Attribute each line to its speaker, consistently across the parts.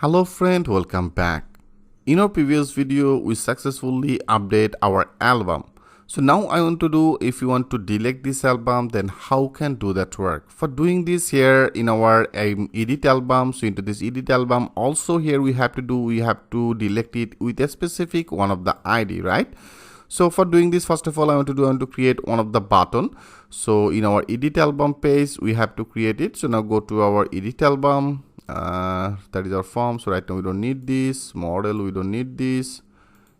Speaker 1: Hello friend, welcome back. In our previous video, we successfully update our album. So now I want to do, if you want to delete this album, then how can do that work? For doing this here in our edit album, so into this edit album, also here we have to delete it with a specific one of the ID, right? So for doing this, first of all, I want to create one of the button. So in our edit album page, we have to create it. So now go to our edit album. That is our form. So right now we don't need this model, we don't need this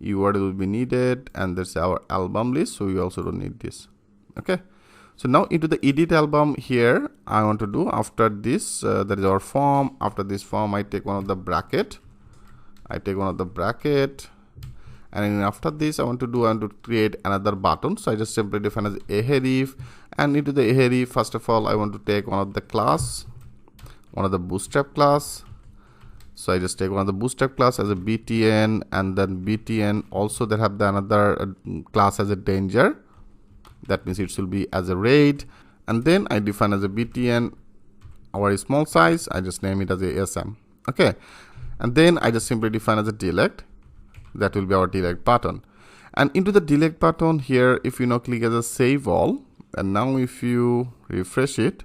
Speaker 1: URL will be needed, and that's our album list, so we also don't need this. Okay, so now into the edit album here, I want to do after this that is our form. After this form, I take one of the bracket, and then after this I want to create another button. So I just simply define as ahref, and into the ahref, first of all I want to take one of the class, one of the bootstrap class. So I just take one of the bootstrap class as a btn, and then btn also they have the another class as a danger. That means it should be as a raid, and then I define as a btn our small size. I just name it as a sm. Okay, and then I just simply define as a delete. That will be our delete button. And into the delete button here, if you now click as a save all, and now if you refresh it,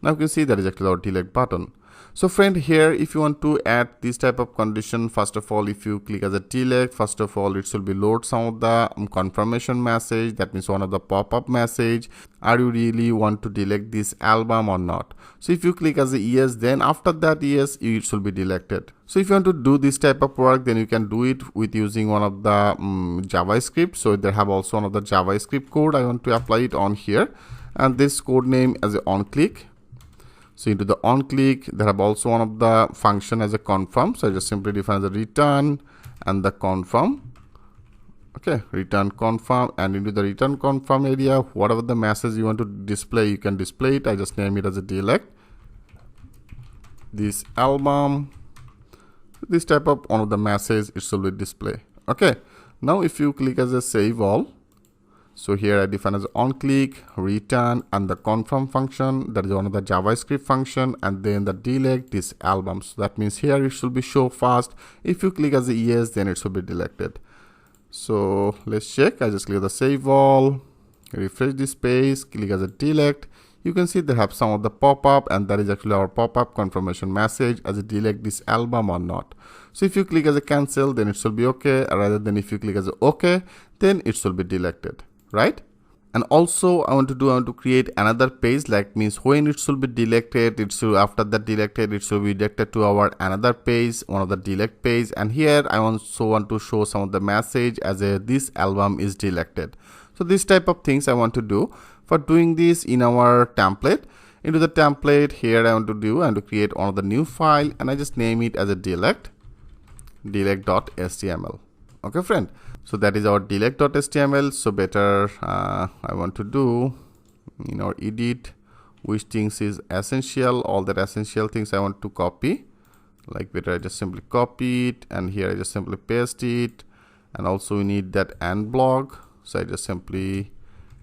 Speaker 1: now you can see that is actually our delete button. So friend, here if you want to add this type of condition, first of all, if you click as a delete, first of all it should be load some of the confirmation message. That means one of the pop-up message, are you really want to delete this album or not? So if you click as a yes, then after that yes, it should be deleted. So if you want to do this type of work, then you can do it with using one of the JavaScript. So they have also one of the JavaScript code. I want to apply it on here, and this code name as a onClick. So into the onClick, they have also one of the function as a confirm. So I just simply define the return and the confirm. Okay, return confirm, and into the return confirm area, whatever the message you want to display, you can display it. I just name it as a delete this album. This type of one of the message it should be display. Okay, now if you click as a save all, so here I define as onClick, return, and the confirm function. That is one of the JavaScript function, and then the delete this album. So that means here it should be show fast. If you click as a yes, then it should be deleted. So let's check. I just click the save all, refresh this page, click as a delete. You can see they have some of the pop-up, and that is actually our pop-up confirmation message as a delete this album or not. So if you click as a cancel, then it should be okay, rather than if you click as a okay, then it should be deleted, right? And also I want to create another page, like means when it should be deleted, it should, after that deleted, it should be directed to our another page, one of the delete page. And here I also want to show some of the message as a this album is deleted. So this type of things I want to do. For doing this, in our template, into the template here I want to create one of the new file, and I just name it as a delete.html. Okay friend, so that is our delete.html. So better I want to do in our edit which things is essential, all that essential things I want to copy. Like better I just simply copy it, and here I just simply paste it. And also we need that and block, so I just simply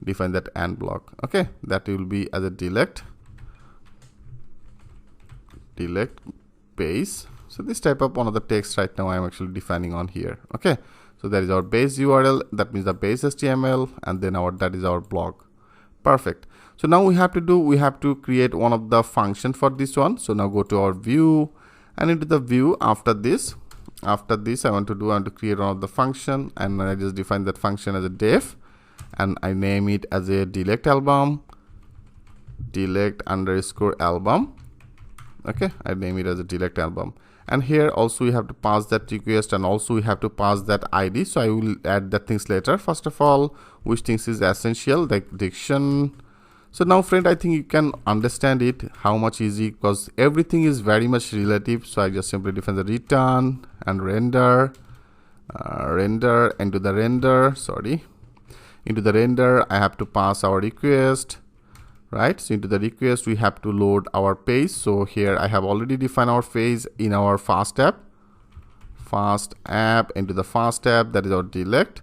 Speaker 1: define that and block. Okay, that will be as a delete page. So this type of one of the text right now I am actually defining on here. Okay, so that is our base URL, that means the base HTML, and then that is our blog. Perfect. So now we have to create one of the function for this one. So now go to our view, and into the view, after this I want to create one of the function, and I just define that function as a def, and I name it as a delete album, delete_album. Okay, I name it as a delete album. And here also we have to pass that request, and also we have to pass that ID. So I will add that things later. First of all, which things is essential, like diction. So now friend, I think you can understand it how much easy, because everything is very much relative. So I just simply define the return and render, into the render I have to pass our request, right? So into the request we have to load our page. So here I have already defined our page in our fast app, into the fast app, that is our delete.html,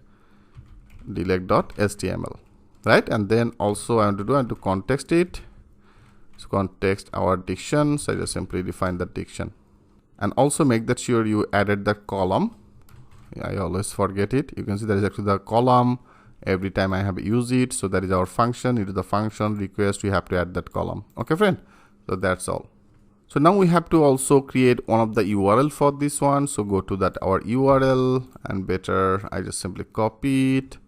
Speaker 1: right? And then also I want to context it. So context our diction, so I just simply define the diction. and also make that sure you added the column. I always forget it. You can see there is actually the column every time I have used it. So that is our function. Into the function request, we have to add that column. Okay, friend. So that's all. So now we have to also create one of the URL for this one. So go to that our URL, and better I just simply copy it.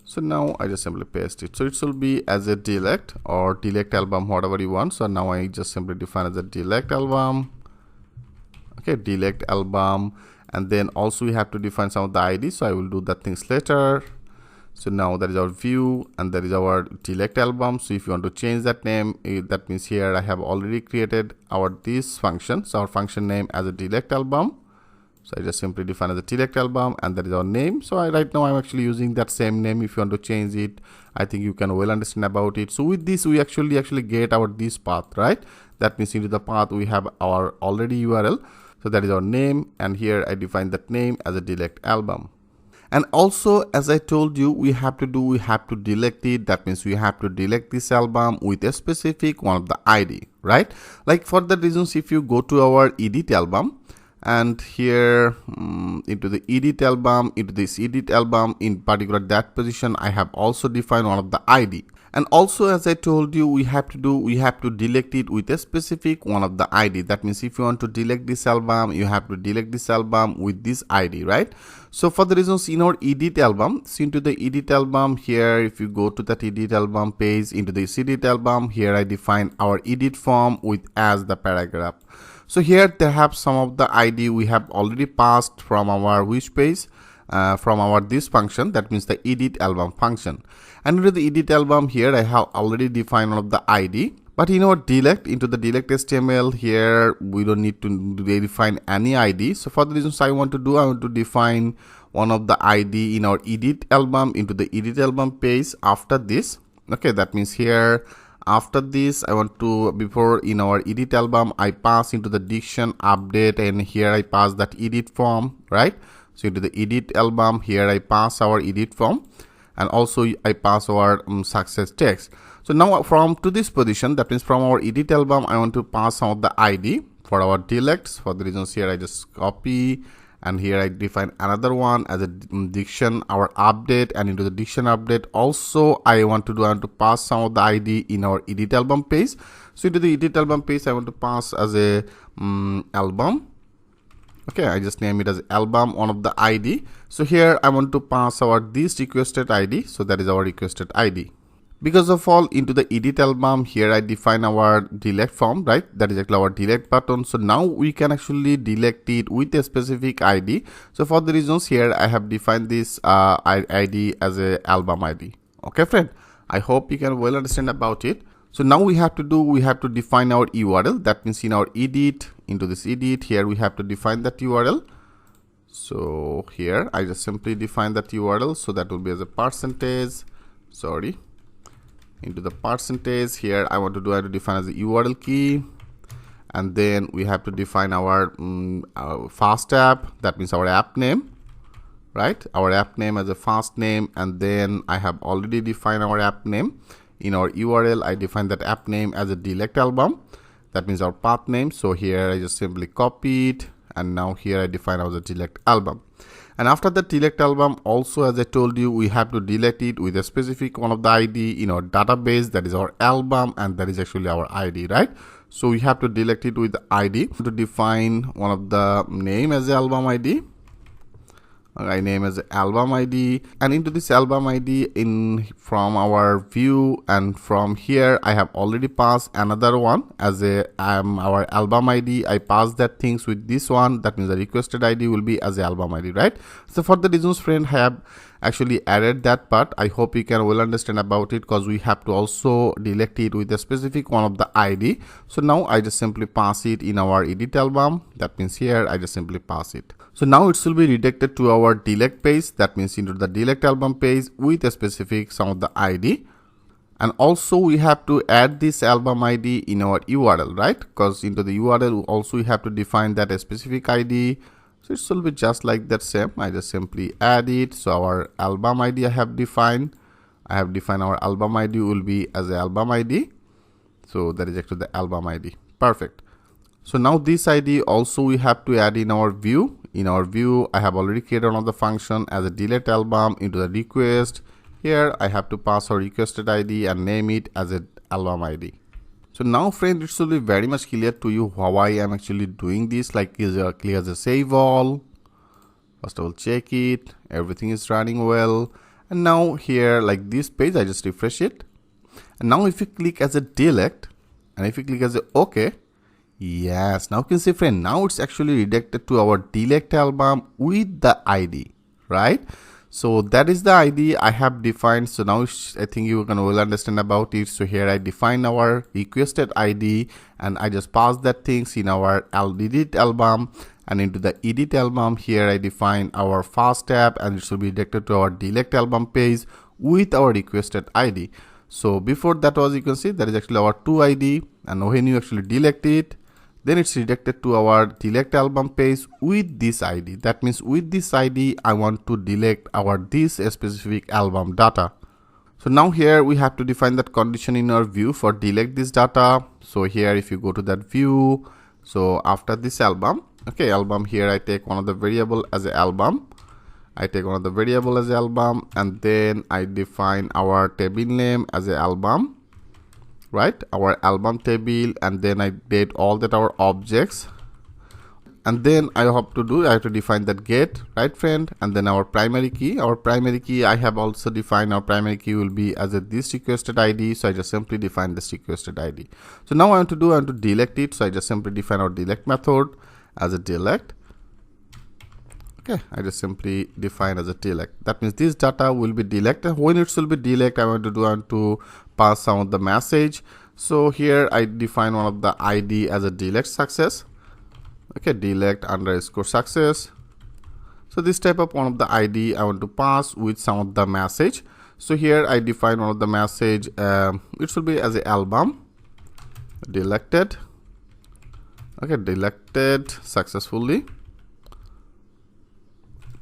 Speaker 1: So now I just simply paste it. So it will be as a delect or delect album, whatever you want. So now I just simply define as a delect album. Okay, delect album. And then also we have to define some of the ID. So I will do that things later. So now that is our view, and that is our delect album. So if you want to change that name, that means here I have already created our this function. So our function name as a delect album. So I just simply define as a delect album, and that is our name. So right now I'm actually using that same name. If you want to change it, I think you can well understand about it. So with this, we actually get our this path, right? That means into the path we have our already URL. So that is our name, and here I define that name as a delect album. And also, as I told you, we have to delect it. That means we have to delect this album with a specific one of the ID, right? Like for the reasons, if you go to our edit album, and here into the edit album, into this edit album, in particular that position, I have also defined one of the ID. And also, as I told you, we have to delect it with a specific one of the ID. That means if you want to delect this album, you have to delect this album with this ID, right? So for the reasons in our edit album, so into the edit album here, if you go to that edit album page, into this edit album, here I define our edit form with as the paragraph. So here they have some of the ID we have already passed from our which page, from our this function, that means the edit album function. And into the edit album here I have already defined one of the ID, but in our delect, into the delect HTML here we don't need to define any ID. So for the reasons I want to define one of the ID in our edit album, into the edit album page after this. Okay, that means here after this I want to, before in our edit album I pass into the diction update, and here I pass that edit form, right? So into the edit album here I pass our edit form, and also I pass our success text. So now from to this position, that means from our edit album I want to pass some of the ID for our delects. For the reasons here I just copy, and here I define another one as a diction our update, and into the diction update also I want to pass some of the ID in our edit album page. So into the edit album page I want to pass as a album. Okay, I just name it as album, one of the ID. So here I want to pass our this requested ID. So that is our requested ID. Because of all, into the edit album here I define our delete form, right? That is actually our delete button. So now we can actually delete it with a specific ID. So for the reasons here I have defined this ID as a album ID. Okay, friend, I hope you can well understand about it. So now we have to define our URL. That means in our edit, into this edit here we have to define that URL. So here I just simply define that URL. So that will be as a percentage, into the percentage here I want to define as a URL key, and then we have to define our fast app, that means our app name, right? Our app name as a fast name, and then I have already defined our app name. In our URL I define that app name as a delect album, that means our path name. So here I just simply copy it, and now here I define as a delect album. And after the delect album also, as I told you, we have to delete it with a specific one of the ID in our database, that is our album, and that is actually our ID, right? So we have to delete it with the ID to define one of the name as the album ID. I name as album ID, and into this album ID from our view, and from here I have already passed another one as our album ID. I pass that things with this one, that means the requested ID will be as a album ID, right? So for the reasons, friend, I have actually added that part. I hope you can well understand about it, because we have to also delete it with a specific one of the ID. So now I just simply pass it in our edit album, that means here I just simply pass it. So now it will be redirected to our delect page, that means into the delect album page with a specific some of the ID. And also we have to add this album ID in our URL, right? Because into the URL also we have to define that a specific ID. So it will be just like that same. I just simply add it. So our album ID I have defined our album ID will be as a album ID. So that is actually the album ID. Perfect. So now this ID also we have to add in our view. In our view, I have already created one of the function as a delete album into the request. Here I have to pass our requested ID and name it as a album ID. So now friend, it should be very much clear to you how I am actually doing this. Like clear the save all. First of all, check it. Everything is running well. And now here, like this page, I just refresh it. And now if you click as a delete, and if you click as a OK, yes, now you can see friend, now it's actually redirected to our delete album with the ID, right? So that is the ID I have defined. So now I think you can well understand about it. So here I define our requested ID and I just pass that things in our edit album, and into the edit album here I define our first tab and it should be redirected to our delete album page with our requested ID. So before that was, you can see that is actually our 2ID, and when you actually delete it, then it's redirected to our delete album page with this ID. That means with this ID, I want to delete our this specific album data. So now here we have to define that condition in our view for delete this data. So here if you go to that view, so after this album, okay, album, here I take one of the variable as an album. I take one of the variable as album, and then I define our table name as a album, right? Our album table, and then I date all that our objects, and then I have to define that get, right friend? And then our primary key, I have also defined our primary key will be as a this requested ID. So I just simply define this requested ID. So now I want to delete it. So I just simply define our delete method as a delete. Okay, I just simply define as a delete. That means this data will be deleted. When it will be deleted, I want to pass some of the message. So here I define one of the ID as a delete success. Okay, delete underscore success. So this type of one of the ID I want to pass with some of the message. So here I define one of the message. It should be as a album deleted. Okay, deleted successfully.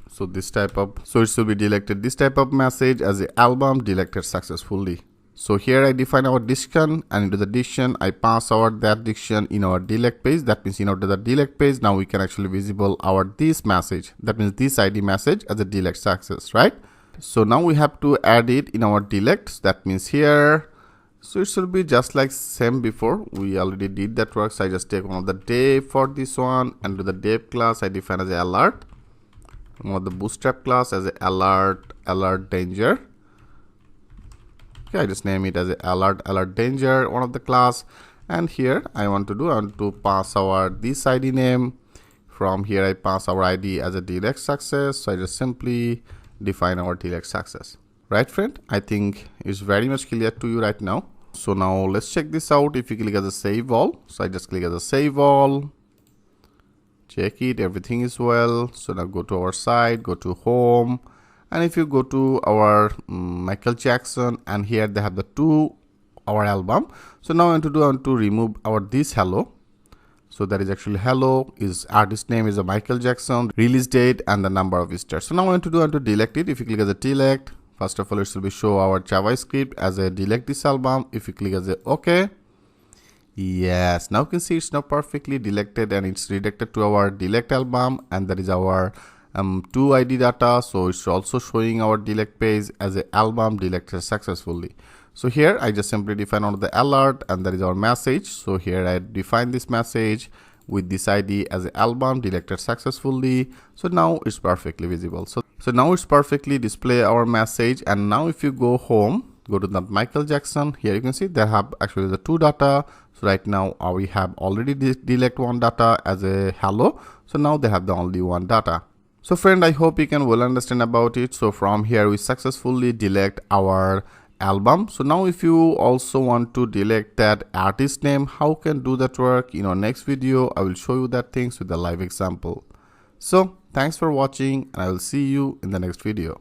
Speaker 1: So this type of, so it should be deleted this type of message as a album deleted successfully. So here I define our diction, and into the diction I pass that diction in our delete page. That means in order the delete page, now we can actually visible our this message. That means this ID message as a delete success, right? So now we have to add it in our delete. That means here, so it should be just like same before. We already did that work. So I just take one of the dev for this one, and to the dev class I define as a alert. One of the bootstrap class as a alert danger. Okay, I just name it as a alert danger, one of the class. And here I want to pass our this ID name. From here I pass our ID as a delete success. So I just simply define our delete success, right friend? I think it's very much clear to you right now. So now let's check this out. If you click as a save all, so I just click as a save all. Check it, everything is well. So now go to our site, go to home, and if you go to our Michael Jackson, and here they have the our album. So now I want to remove our this hello. So that is actually hello, is artist name is a Michael Jackson, release date, and the number of stars. So now I want to delete it. If you click as a delete, first of all it will be show our JavaScript as a delete this album. If you click as a OK, yes, now you can see it's now perfectly deleted and it's redirected to our delete album, and that is our 2ID data. So it's also showing our delete page as a album deleted successfully. So here I just simply define on the alert, and that is our message. So here I define this message with this ID as a album deleted successfully. So now it's perfectly visible. So now it's perfectly display our message. And now if you go home, go to the Michael Jackson, here you can see they have actually the 2 data. So right now we have already delete 1 data as a hello. So now they have the only 1 data. So friend, I hope you can well understand about it. So from here we successfully delete our album. So now if you also want to delete that artist name, how can do that work? In our next video I will show you that things with a live example. So thanks for watching, and I will see you in the next video.